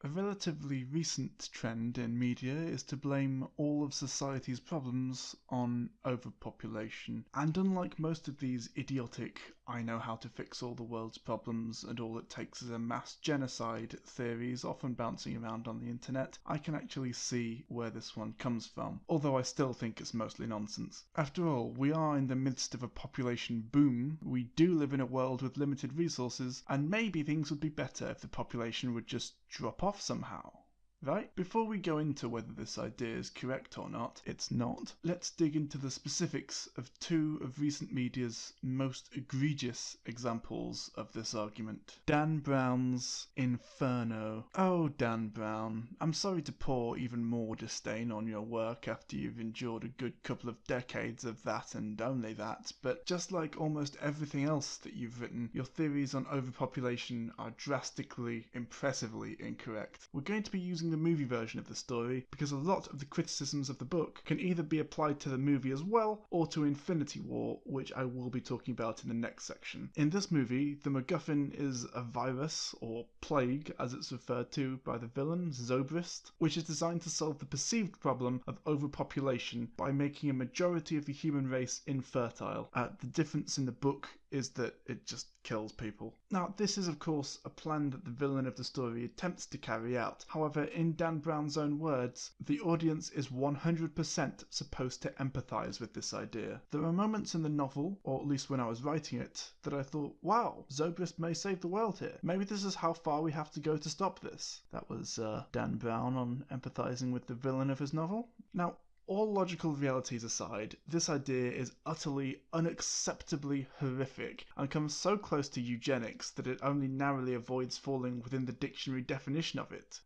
A relatively recent trend in media is to blame all of society's problems on overpopulation. And unlike most of these idiotic, I know how to fix all the world's problems and all it takes is a mass genocide theories often bouncing around on the internet, I can actually see where this one comes from, although I still think it's mostly nonsense. After all, we are in the midst of a population boom, we do live in a world with limited resources, and maybe things would be better if the population would just drop off somehow. Right? Before we go into whether this idea is correct or not, it's not, let's dig into the specifics of two of recent media's most egregious examples of this argument. Dan Brown's Inferno. Oh, Dan Brown, I'm sorry to pour even more disdain on your work after you've endured a good couple of decades of that and only that, but just like almost everything else that you've written, your theories on overpopulation are drastically, impressively incorrect. We're going to be using the movie version of the story because a lot of the criticisms of the book can either be applied to the movie as well or to Infinity War, which I will be talking about in the next section. In this movie, the MacGuffin is a virus, or plague as it's referred to by the villain, Zobrist, which is designed to solve the perceived problem of overpopulation by making a majority of the human race infertile. The difference in the book is that it just kills people. Now, this is of course a plan that the villain of the story attempts to carry out. However, in Dan Brown's own words, the audience is 100% supposed to empathize with this idea. There are moments in the novel, or at least when I was writing it, that I thought, wow, Zobrist may save the world here. Maybe this is how far we have to go to stop this. That was Dan Brown on empathizing with the villain of his novel. Now, all logical realities aside, this idea is utterly, unacceptably horrific and comes so close to eugenics that it only narrowly avoids falling within the dictionary definition of it.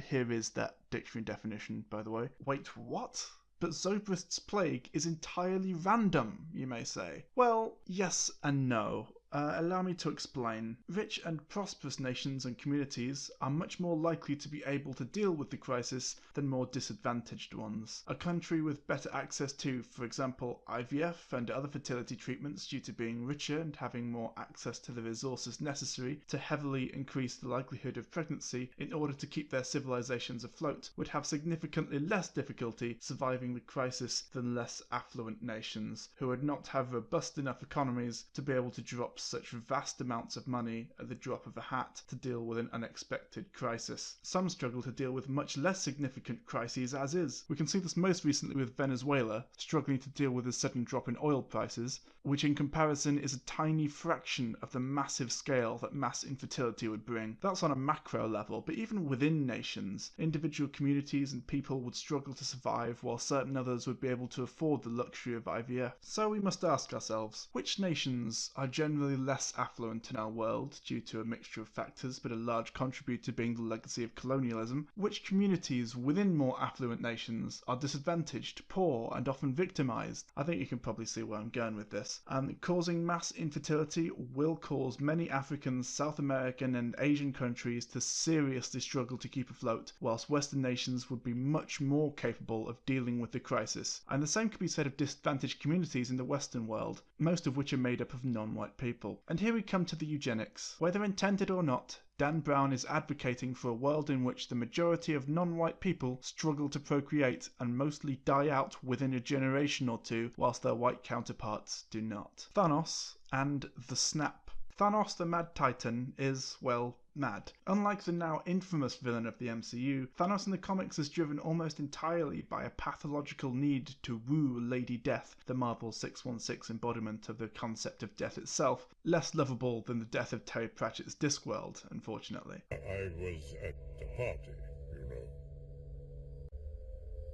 Here is that dictionary definition, by the way. Wait, what? But Zobrist's plague is entirely random, you may say. Well, yes and no. Allow me to explain. Rich and prosperous nations and communities are much more likely to be able to deal with the crisis than more disadvantaged ones. A country with better access to, for example, IVF and other fertility treatments due to being richer and having more access to the resources necessary to heavily increase the likelihood of pregnancy in order to keep their civilizations afloat would have significantly less difficulty surviving the crisis than less affluent nations, who would not have robust enough economies to be able to drop such vast amounts of money at the drop of a hat to deal with an unexpected crisis. Some struggle to deal with much less significant crises as is. We can see this most recently with Venezuela, struggling to deal with a sudden drop in oil prices, which in comparison is a tiny fraction of the massive scale that mass infertility would bring. That's on a macro level, but even within nations, individual communities and people would struggle to survive while certain others would be able to afford the luxury of IVF. So we must ask ourselves, which nations are generally less affluent in our world due to a mixture of factors, but a large contributor being the legacy of colonialism? Which communities within more affluent nations are disadvantaged, poor, and often victimized? I think you can probably see where I'm going with this. Causing mass infertility will cause many African, South American, and Asian countries to seriously struggle to keep afloat, whilst Western nations would be much more capable of dealing with the crisis. And the same could be said of disadvantaged communities in the Western world, most of which are made up of non-white people. And here we come to the eugenics. Whether intended or not, Dan Brown is advocating for a world in which the majority of non-white people struggle to procreate and mostly die out within a generation or two, whilst their white counterparts do not. Thanos and the Snap. Thanos the Mad Titan is, well, mad. Unlike the now infamous villain of the MCU, Thanos in the comics is driven almost entirely by a pathological need to woo Lady Death, the Marvel 616 embodiment of the concept of death itself, less lovable than the death of Terry Pratchett's Discworld, unfortunately. I was at the party, you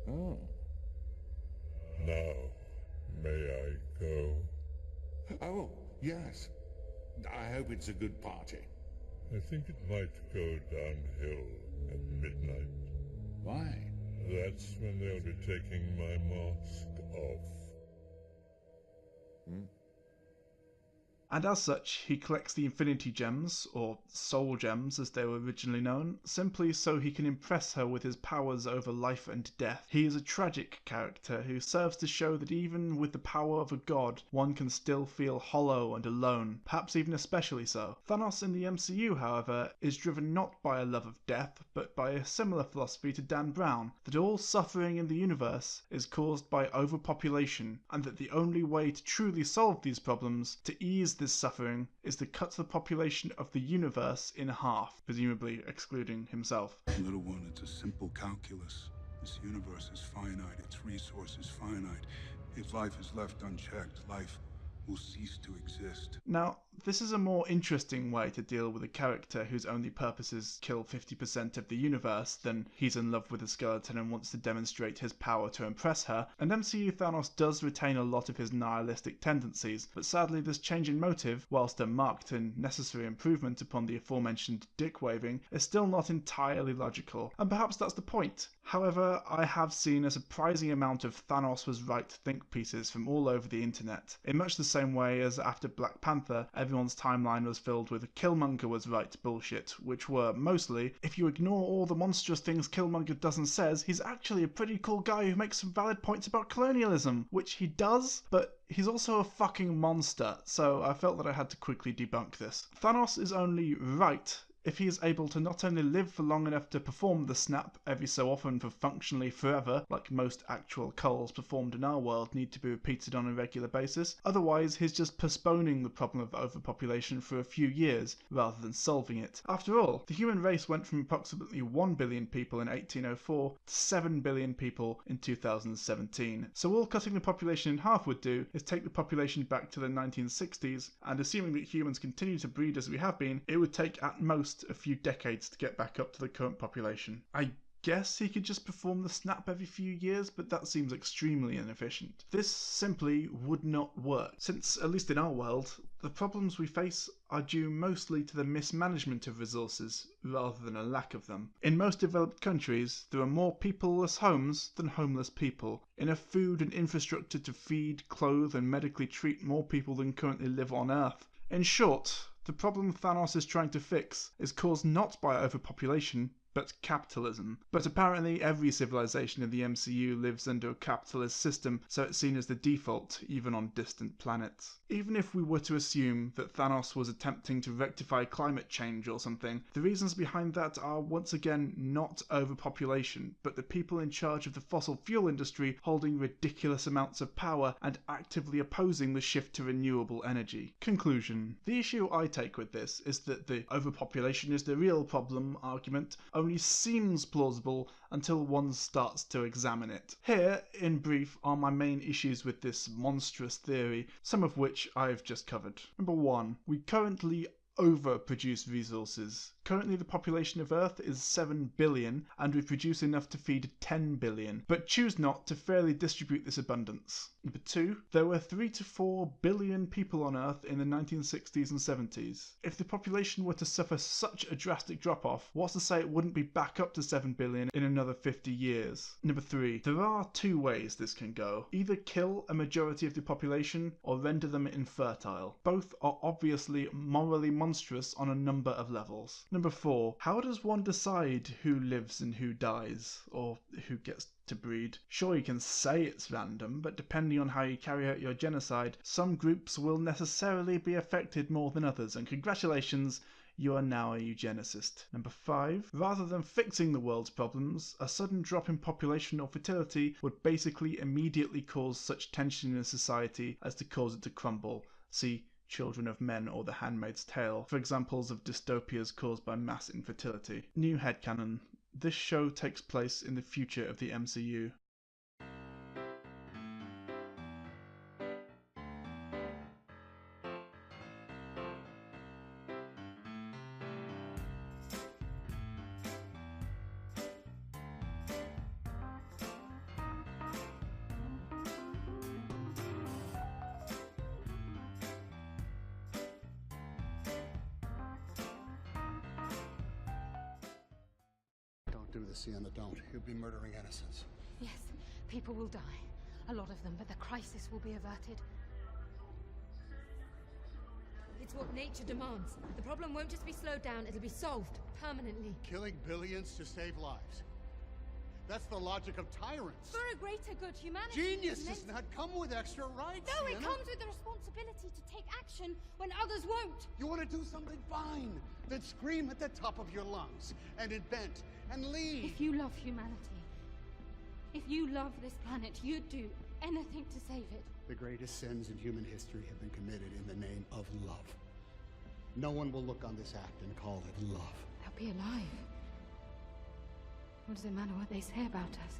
know. Oh. Now, may I go? Oh, yes. I hope it's a good party. I think it might go downhill at midnight. Why? That's when they'll be taking my mask off. and as such he collects the Infinity Gems, or Soul Gems as they were originally known, simply so he can impress her with his powers over life and death. He is a tragic character who serves to show that even with the power of a god, one can still feel hollow and alone, perhaps even especially so. Thanos in the MCU, however, is driven not by a love of death, but by a similar philosophy to Dan Brown, that all suffering in the universe is caused by overpopulation, and that the only way to truly solve these problems, to ease this suffering, is to cut the population of the universe in half, presumably excluding himself. Little one, it's a simple calculus. This universe is finite, its resources finite. If life is left unchecked, life will cease to exist. Now, this is a more interesting way to deal with a character whose only purpose is kill 50% of the universe than he's in love with a skeleton and wants to demonstrate his power to impress her, and MCU Thanos does retain a lot of his nihilistic tendencies, but sadly this change in motive, whilst a marked and necessary improvement upon the aforementioned dick-waving, is still not entirely logical, and perhaps that's the point. However, I have seen a surprising amount of Thanos was right think pieces from all over the internet, in much the same way as after Black Panther, everyone's timeline was filled with Killmonger was right bullshit, which were mostly, if you ignore all the monstrous things Killmonger does and says, he's actually a pretty cool guy who makes some valid points about colonialism, which he does, but he's also a fucking monster, so I felt that I had to quickly debunk this. Thanos is only right if he is able to not only live for long enough to perform the snap every so often for functionally forever, like most actual culls performed in our world need to be repeated on a regular basis, otherwise he's just postponing the problem of overpopulation for a few years rather than solving it. After all, the human race went from approximately 1 billion people in 1804 to 7 billion people in 2017, so all cutting the population in half would do is take the population back to the 1960s, and assuming that humans continue to breed as we have been, it would take at most a few decades to get back up to the current population. I guess he could just perform the snap every few years, but that seems extremely inefficient. This simply would not work, since, at least in our world, the problems we face are due mostly to the mismanagement of resources rather than a lack of them. In most developed countries, there are more people-less homes than homeless people, enough food and infrastructure to feed, clothe and medically treat more people than currently live on Earth. In short, the problem Thanos is trying to fix is caused not by overpopulation, but capitalism. But apparently every civilization in the MCU lives under a capitalist system, so it's seen as the default, even on distant planets. Even if we were to assume that Thanos was attempting to rectify climate change or something, the reasons behind that are once again not overpopulation, but the people in charge of the fossil fuel industry holding ridiculous amounts of power and actively opposing the shift to renewable energy. Conclusion. The issue I take with this is that the overpopulation is the real problem argument only seems plausible until one starts to examine it. Here, in brief, are my main issues with this monstrous theory, some of which I've just covered. Number 1. We currently overproduce resources. Currently the population of Earth is 7 billion and we produce enough to feed 10 billion, but choose not to fairly distribute this abundance. Number 2. There were 3 to 4 billion people on Earth in the 1960s and 70s. If the population were to suffer such a drastic drop-off, what's to say it wouldn't be back up to 7 billion in another 50 years? Number 3. There are 2 ways this can go. Either kill a majority of the population or render them infertile. Both are obviously morally monstrous on a number of levels. Number 4. How does one decide who lives and who dies, or who gets to breed? Sure, you can say it's random, but depending on how you carry out your genocide, some groups will necessarily be affected more than others, and congratulations, you are now a eugenicist. Number 5. Rather than fixing the world's problems, a sudden drop in population or fertility would basically immediately cause such tension in a society as to cause it to crumble. See Children of Men or The Handmaid's Tale for examples of dystopias caused by mass infertility. New headcanon. This show takes place in the future of the MCU. Do the Sienna, don't. You'll be murdering innocents. Yes, people will die. A lot of them, but the crisis will be averted. It's what nature demands. The problem won't just be slowed down, it'll be solved permanently. Killing billions to save lives. That's the logic of tyrants. For a greater good, humanity. Genius does not come with extra rights. No, it Sienna. comes with the responsibility to take action when others won't. You want to do something fine, then scream at the top of your lungs and invent and leave. If you love humanity, if you love this planet, you'd do anything to save it. The greatest sins in human history have been committed in the name of love. No one will look on this act and call it love. They'll be alive. What does it matter what they say about us?